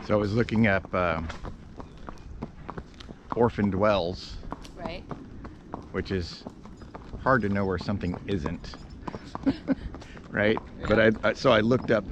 So I was looking up orphaned wells, Right. which is hard to know where something isn't, right? Yeah. But so I looked up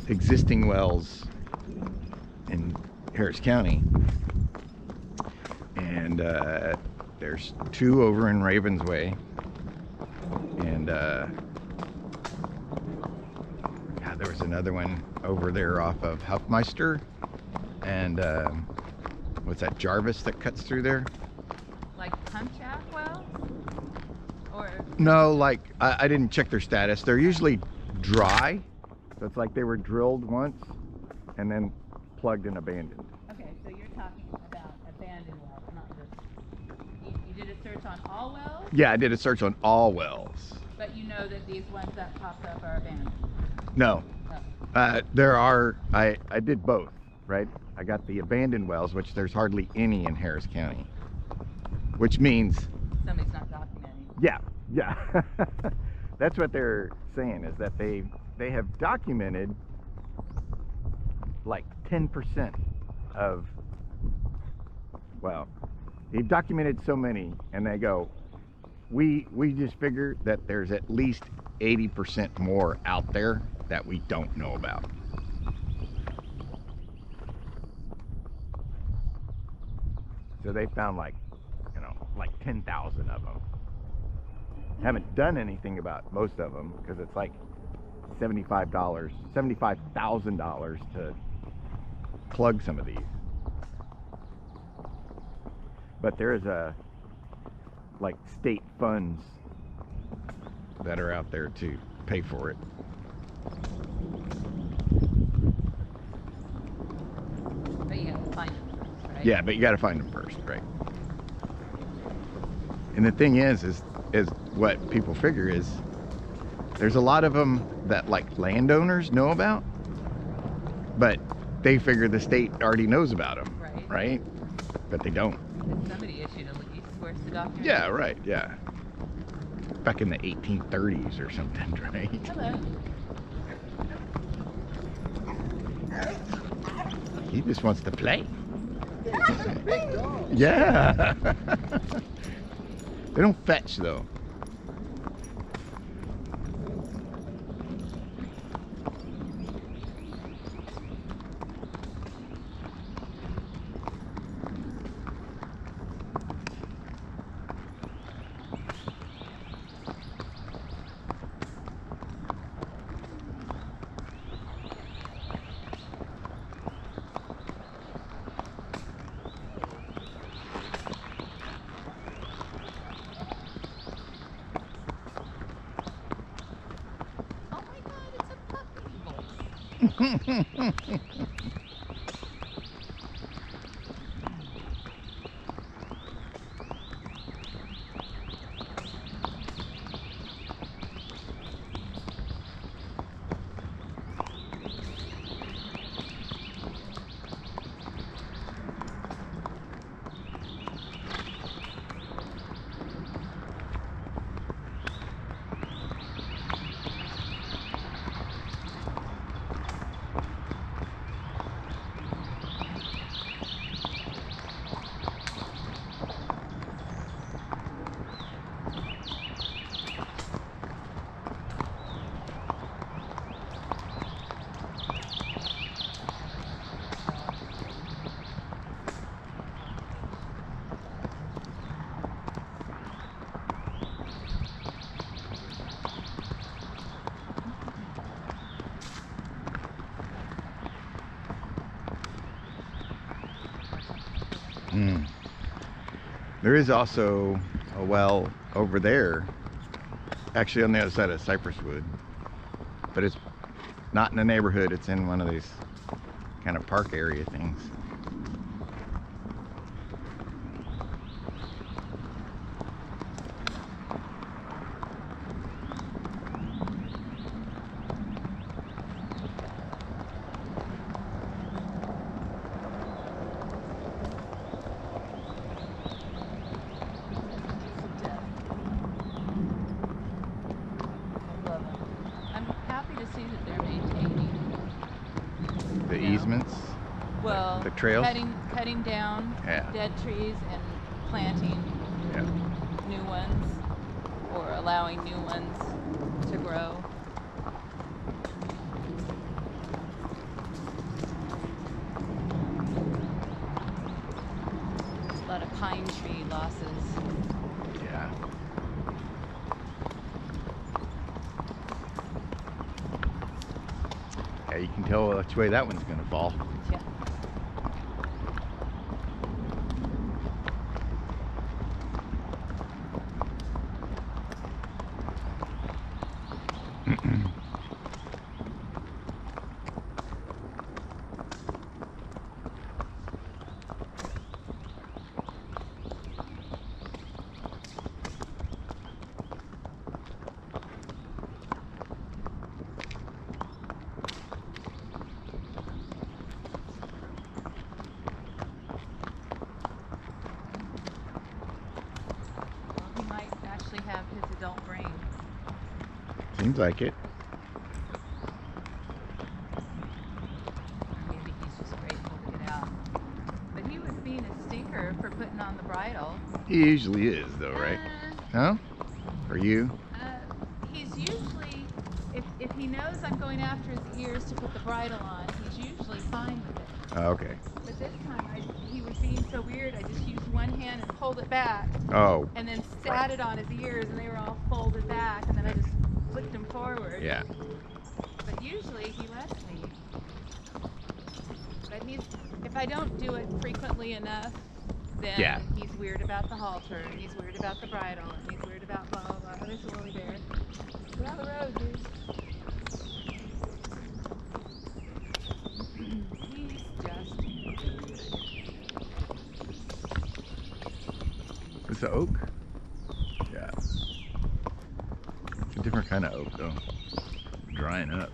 existing wells in Harris County, and there's 2 over in Ravensway, and God, there was another one over there off of Huffmeister, and what's that, Jarvis, that cuts through there? Like Punchak wells? Or No, like I didn't check their status. They're usually dry, so it's like they were drilled once and then plugged and abandoned. okay, so you're talking about abandoned wells, not just you did a search on all wells, Yeah, I did a search on all wells. but you know that these ones that popped up are abandoned. No, Oh. there are. I did both, right? I got the abandoned wells, which there's hardly any in Harris County, which means Somebody's not documenting. yeah. That's what they're saying, is that they have documented like 10% of, well, they've documented so many, and they go, we just figure that there's at least 80% more out there that we don't know about. So they found like 10,000 of them. Haven't done anything about most of them because it's like $75,000 to plug some of these. But there is like state funds that are out there to pay for it. But you have to find them first, right? Yeah, but you got to find them first, right? And the thing is what people figure is there's a lot of them that like landowners know about, but they figure the state already knows about them, right? But they don't. If somebody issued a lease, where's the document? Yeah, right, yeah. Back in the 1830s or something, right? Hello. He just wants to play. Yeah. They don't fetch though. Oh my God, it's a puppy voice. There is also a well over there, actually on the other side of Cypress Wood, but it's not in the neighborhood. It's in one of these kind of park area things. I'm happy to see that they're maintaining The Yeah. easements. Well, the trails. cutting down Yeah. dead trees and planting Yeah. new ones, or allowing new ones to grow. A lot of pine tree losses. Yeah. Yeah, you can tell which way that one's gonna fall. Yeah. Well, he might actually have his adult brain. Seems like it. Or maybe he's just grateful to get out. But he was being a stinker for putting on the bridle. He usually is, though, right? No? Or you? He's usually, if he knows I'm going after his ears to put the bridle on, he's usually fine with it. Oh, okay. But this time he was being so weird, I just used one hand and pulled it back. Oh. And then sat it on his ears, and they were all folded back, and then I just flicked him forward. Yeah. But usually he lets me. But if I don't do it frequently enough, then he's weird about the halter, and he's weird about the bridle, and he's weird about blah, blah, blah. Oh, there's a woolly bear. Get on the road, dude. He's just weird. Is the oak? Yeah. It's a different kind of oak, though. Drying up.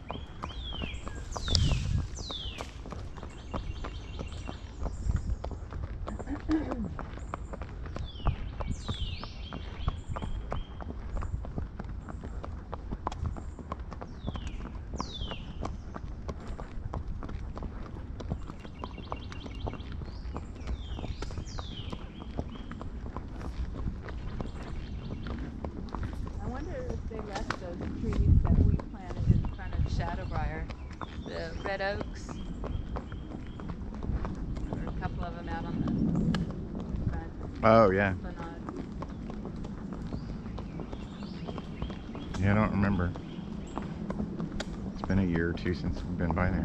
I wonder if they left those trees that we planted in front of Shadowbriar, the red oaks. There were a couple of them out on the front. Oh, yeah. Esplanade. Yeah, I don't remember. It's been a year or two since we've been by there.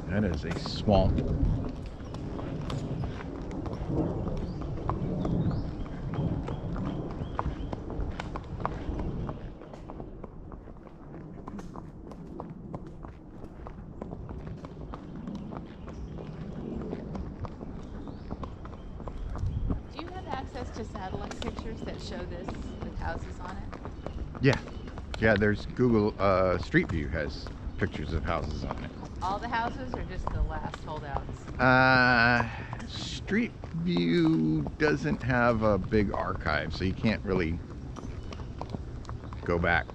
That is a swamp. Do you have access to satellite pictures that show this with houses on it? Yeah. Yeah, there's Google Street View has pictures of houses on it. All the houses, or just the last holdouts? Street View doesn't have a big archive, so you can't really go back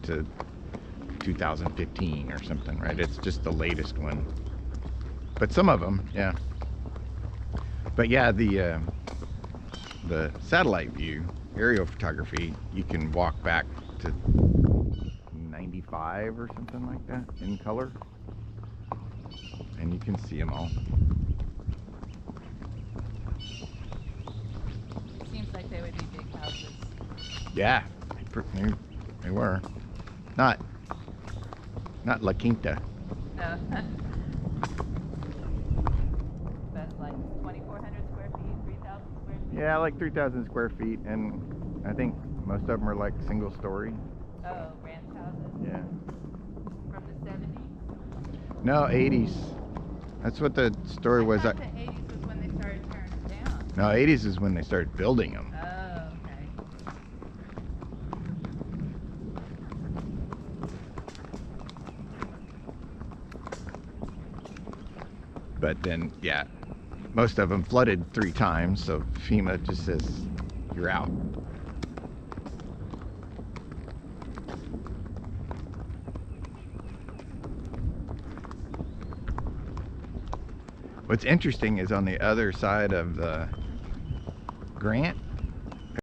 to 2015 or something, right? It's just the latest one. But some of them, yeah. But yeah, the satellite view, aerial photography, you can walk back to 95 or something like that in color. And you can see them all. Seems like they would be big houses. Yeah, they were. Not La Quinta. No. That's like 2,400 square feet, 3,000 square feet? Yeah, like 3,000 square feet, and I think most of them are like single story. Oh, ranch houses? Yeah. From the 70s? No, 80s. That's what the story was. I thought the 80s was when they started tearing them down. No, 80s is when they started building them. Oh, okay. But then, yeah, most of them flooded 3 times, so FEMA just says you're out. What's interesting is on the other side of the Grant,